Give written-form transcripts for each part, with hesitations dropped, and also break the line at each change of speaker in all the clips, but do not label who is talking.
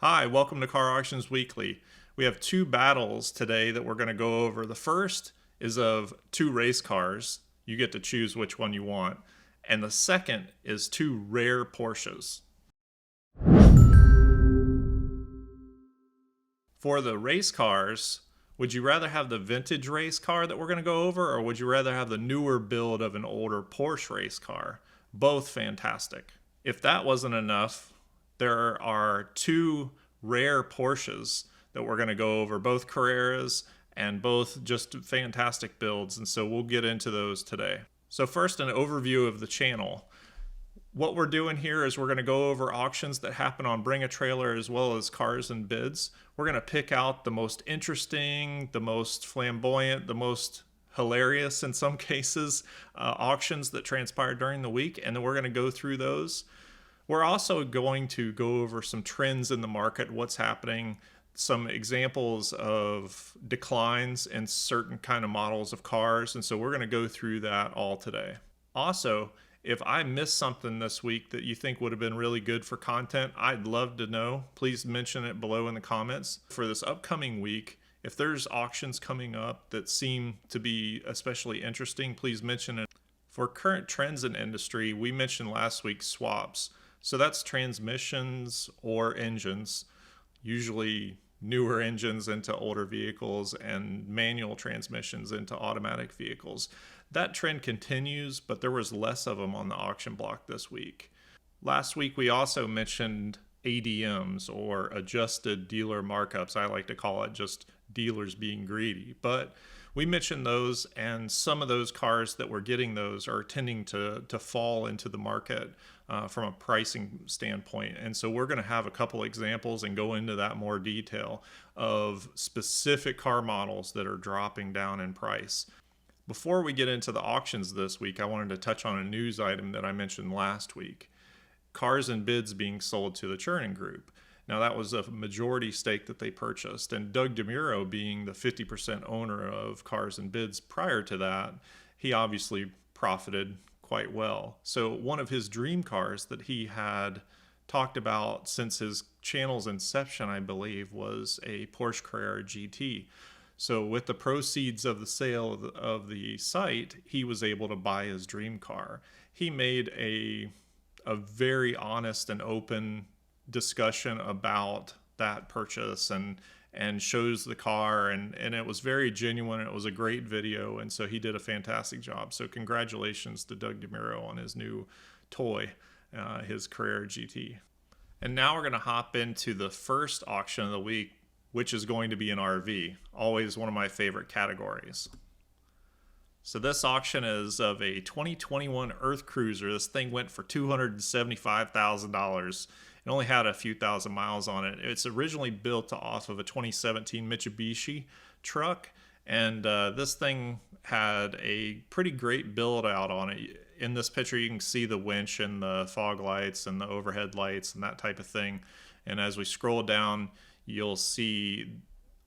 Hi, welcome to Car Auctions Weekly. We have two battles today that we're going to go over. The first is of two race cars. You get to choose which one you want. And the second is two rare Porsches. For the race cars, would you rather have the vintage race car that we're going to go over, or would you rather have the newer build of an older Porsche race car? Both fantastic. If that wasn't enough, there are two rare Porsches that we're going to go over, both Carreras and both just fantastic builds, and so we'll get into those today. So first, an overview of the channel. What we're doing here is we're going to go over auctions that happen on Bring a Trailer as well as Cars and Bids. We're going to pick out the most interesting, the most flamboyant, the most hilarious in some cases auctions that transpired during the week, and then we're going to go through those. We're also going to go over some trends in the market, what's happening, some examples of declines in certain kind of models of cars, and so we're going to go through that all today. Also, if I missed something this week that you think would have been really good for content, I'd love to know. Please mention it below in the comments. For this upcoming week, if there's auctions coming up that seem to be especially interesting, please mention it. For current trends in industry, we mentioned last week swaps. So that's transmissions or engines, usually newer engines into older vehicles and manual transmissions into automatic vehicles. That trend continues, but there was less of them on the auction block this week. Last week we also mentioned ADMs, or adjusted dealer markups. I like to call it just dealers being greedy. But we mentioned those, and some of those cars that were getting those are tending to fall into the market from a pricing standpoint. And so we're going to have a couple examples and go into that more detail of specific car models that are dropping down in price. Before we get into the auctions this week, I wanted to touch on a news item that I mentioned last week. Cars and Bids being sold to the Churning Group. Now that was a majority stake that they purchased, and Doug Demuro, being the 50% owner of Cars and Bids prior to that, he obviously profited quite well. So one of his dream cars that he had talked about since his channel's inception, I believe, was a Porsche Carrera GT. So with the proceeds of the sale of the site, he was able to buy his dream car. He made a very honest and open discussion about that purchase and shows the car, and it was very genuine. It was a great video, and so he did a fantastic job. So congratulations to Doug Demuro on his new toy, his Carrera GT. And now we're going to hop into the first auction of the week, which is going to be an RV, always one of my favorite categories. So this auction is of a 2021 EarthCruiser. This thing went for $275,000. It only had a few thousand miles on it. It's originally built off of a 2017 Mitsubishi truck, and this thing had a pretty great build out on it. In this picture you can see the winch and the fog lights and the overhead lights and that type of thing. And as we scroll down, you'll see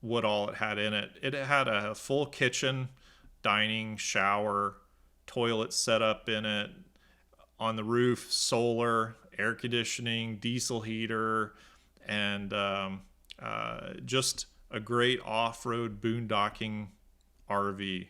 what all it had in it. It had a full kitchen, dining, shower, toilet set up in it. On the roof, solar, air conditioning, diesel heater, and just a great off-road boondocking RV.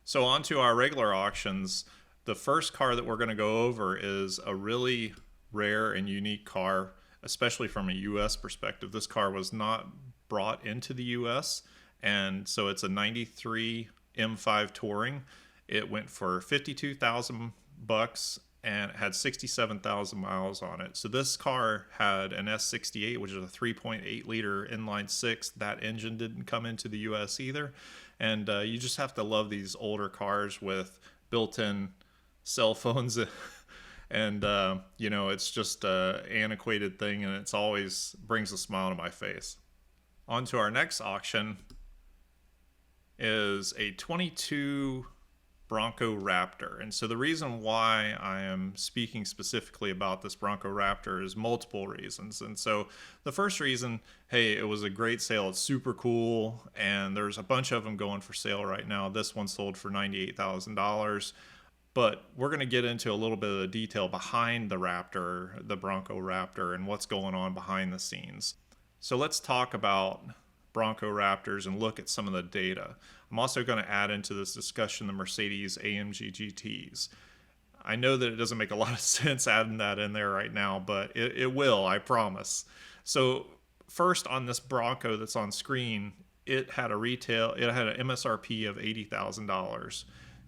So on to our regular auctions. The first car that we're going to go over is a really rare and unique car, especially from a US perspective. This car was not brought into the US, and so it's a 93 M5 Touring. It went for $52,000 and it had 67,000 miles on it. So this car had an S68, which is a 3.8 liter inline six. That engine didn't come into the US either. And you just have to love these older cars with built-in cell phones. And you know, it's just an antiquated thing, and it's always brings a smile to my face. On to our next auction is a 22 Bronco Raptor. And so the reason why I am speaking specifically about this Bronco Raptor is multiple reasons. And so the first reason, hey, it was a great sale. It's super cool, and there's a bunch of them going for sale right now. This one sold for $98,000. But we're going to get into a little bit of the detail behind the Raptor, the Bronco Raptor, and what's going on behind the scenes. So let's talk about Bronco Raptors and look at some of the data. I'm also going to add into this discussion the Mercedes AMG GTs. I know that it doesn't make a lot of sense adding that in there right now, but it will, I promise. So first, on this Bronco that's on screen, it had an MSRP of $80,000,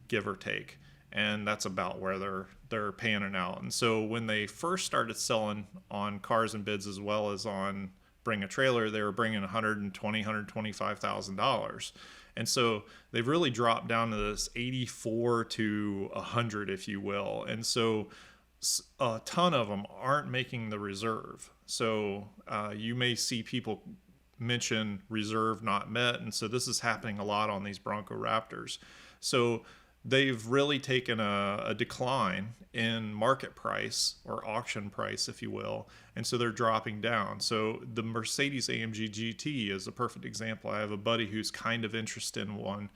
give or take. And that's about where they're panning out. And so when they first started selling on Cars and Bids as well as on Bring a Trailer, they were bringing $125,000. And so they've really dropped down to this 84 to 100, if you will. And so a ton of them aren't making the reserve. So you may see people mention reserve not met. And so this is happening a lot on these Bronco Raptors. So they've really taken a decline in market price, or auction price, if you will, and so they're dropping down. So the Mercedes AMG GT is a perfect example. I have a buddy who's kind of interested in one,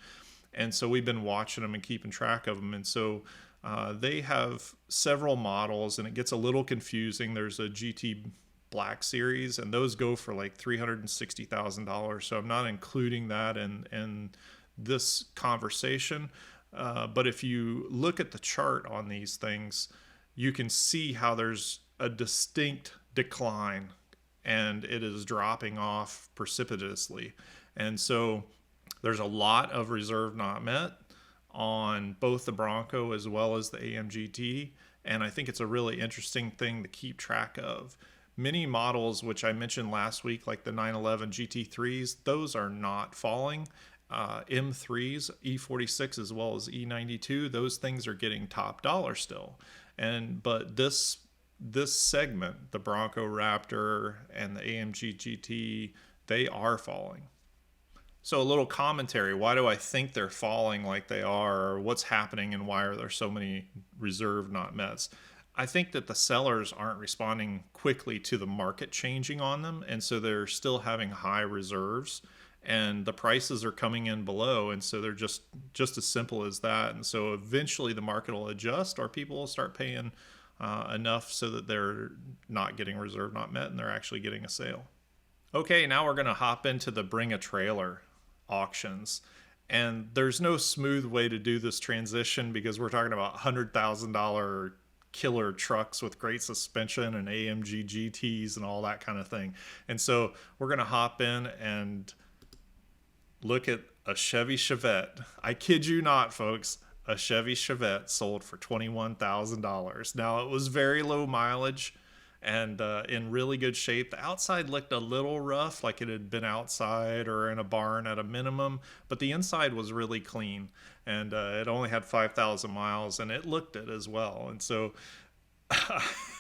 and so we've been watching them and keeping track of them. And so they have several models, and it gets a little confusing. There's a GT Black Series, and those go for like $360,000. So I'm not including that in this conversation. But if you look at the chart on these things, you can see how there's a distinct decline, and it is dropping off precipitously. And so there's a lot of reserve not met on both the Bronco as well as the AMG, and I think it's a really interesting thing to keep track of. Many models, which I mentioned last week, like the 911 GT3s, those are not falling. M3s, E46 as well as E92, those things are getting top dollar still. But this segment, the Bronco Raptor and the AMG GT, they are falling. So a little commentary, why do I think they're falling like they are, or what's happening and why are there so many reserve not mets? I think that the sellers aren't responding quickly to the market changing on them, and so they're still having high reserves. And the prices are coming in below, and so they're just as simple as that. And so eventually the market will adjust, or people will start paying enough so that they're not getting reserve not met and they're actually getting a sale. Okay, now we're going to hop into the Bring a Trailer auctions. And there's no smooth way to do this transition because we're talking about $100,000 killer trucks with great suspension and AMG GTs and all that kind of thing. And so we're going to hop in and look at a Chevy Chevette. I kid you not, folks. A Chevy Chevette sold for $21,000. Now, it was very low mileage and in really good shape. The outside looked a little rough, like it had been outside or in a barn at a minimum, but the inside was really clean. And it only had 5,000 miles, and it looked it as well. And so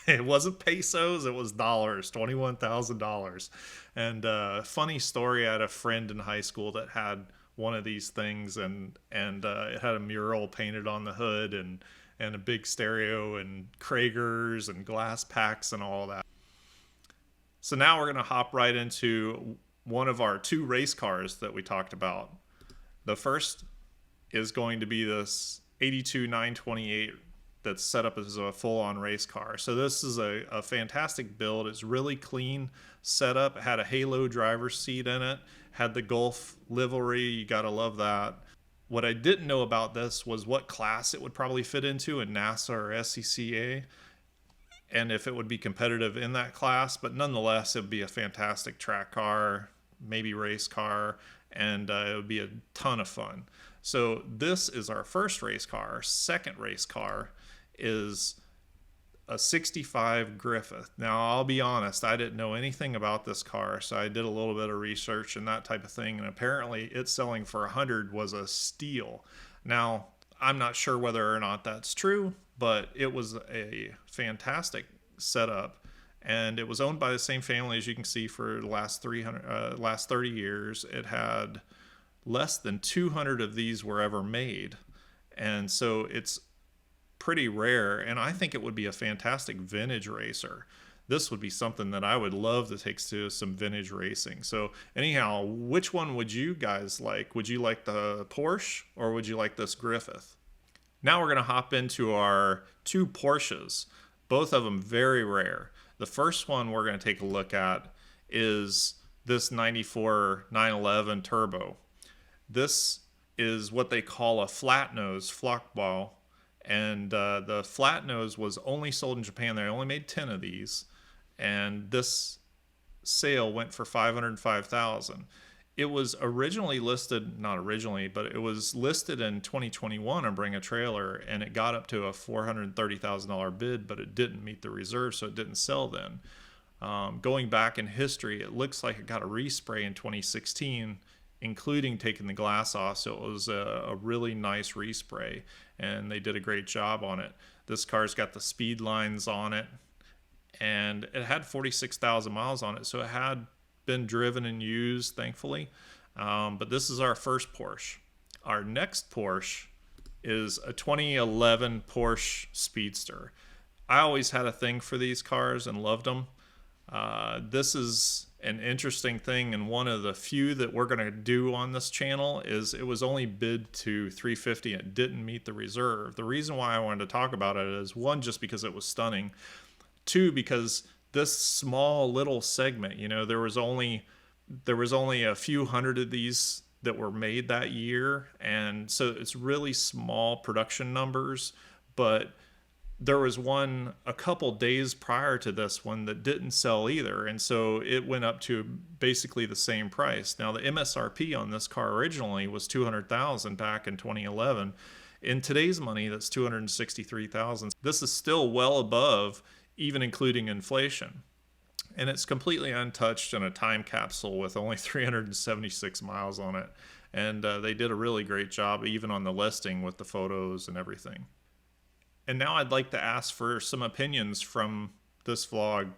it wasn't pesos, it was dollars, $21,000. And funny story, I had a friend in high school that had one of these things, and it had a mural painted on the hood and a big stereo and Kragers and glass packs and all that. So now we're going to hop right into one of our two race cars that we talked about. The first is going to be this 82 928 that's set up as a full-on race car. So this is a fantastic build. It's really clean setup. It had a Halo driver's seat in it. Had the Gulf livery. You gotta love that. What I didn't know about this was what class it would probably fit into in NASA or SCCA, and if it would be competitive in that class. But nonetheless, it would be a fantastic track car, maybe race car, and it would be a ton of fun. So this is our first race car. Our second race car is a 65 Griffith. Now, I'll be honest, I didn't know anything about this car, so I did a little bit of research and that type of thing, and apparently it selling for 100 was a steal. Now, I'm not sure whether or not that's true, but it was a fantastic setup, and it was owned by the same family, as you can see, for the last 30 years. It had less than 200 of these were ever made, and so it's pretty rare, and I think it would be a fantastic vintage racer. This would be something that I would love to take to some vintage racing. So anyhow, which one would you guys like? Would you like the Porsche or would you like this Griffith? Now we're going to hop into our two Porsches, both of them very rare. The first one we're going to take a look at is this 94 911 Turbo. This is what they call a flat nose, Flachbau, and the flat nose was only sold in Japan. They only made 10 of these, and this sale went for $505,000. It was originally listed, not originally, but it was listed in 2021 on Bring a Trailer, and it got up to a $430,000 bid, but it didn't meet the reserve, so it didn't sell then. Going back in history, it looks like it got a respray in 2016, including taking the glass off, so it was a really nice respray, and they did a great job on it. This car's got the speed lines on it, and it had 46,000 miles on it, so it had been driven and used, thankfully. But this is our first Porsche. Our next Porsche is a 2011 Porsche Speedster. I always had a thing for these cars and loved them. This is an interesting thing, and one of the few that we're going to do on this channel is it was only bid to $350,000 and it didn't meet the reserve. The reason why I wanted to talk about it is, one, just because it was stunning. Two, because this small little segment, you know, there was only a few hundred of these that were made that year, and so it's really small production numbers. But there was one a couple days prior to this one that didn't sell either, and so it went up to basically the same price. Now the MSRP on this car originally was $200,000 back in 2011. In today's money, that's $263,000. This is still well above, even including inflation. And it's completely untouched in a time capsule with only 376 miles on it. And they did a really great job, even on the listing with the photos and everything. And now I'd like to ask for some opinions from this vlog.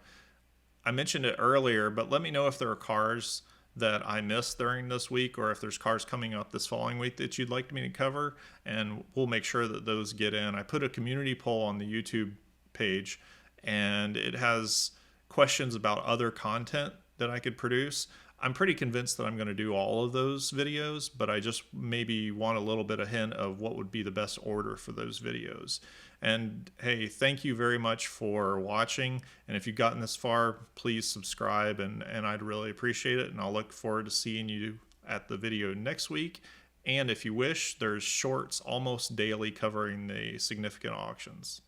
I mentioned it earlier, but let me know if there are cars that I missed during this week, or if there's cars coming up this following week that you'd like me to cover, and we'll make sure that those get in. I put a community poll on the YouTube page, and it has questions about other content that I could produce. I'm pretty convinced that I'm going to do all of those videos, but I just maybe want a little bit of hint of what would be the best order for those videos. And hey, thank you very much for watching. And if you've gotten this far, please subscribe, and I'd really appreciate it. And I'll look forward to seeing you at the video next week. And if you wish, there's shorts almost daily covering the significant auctions.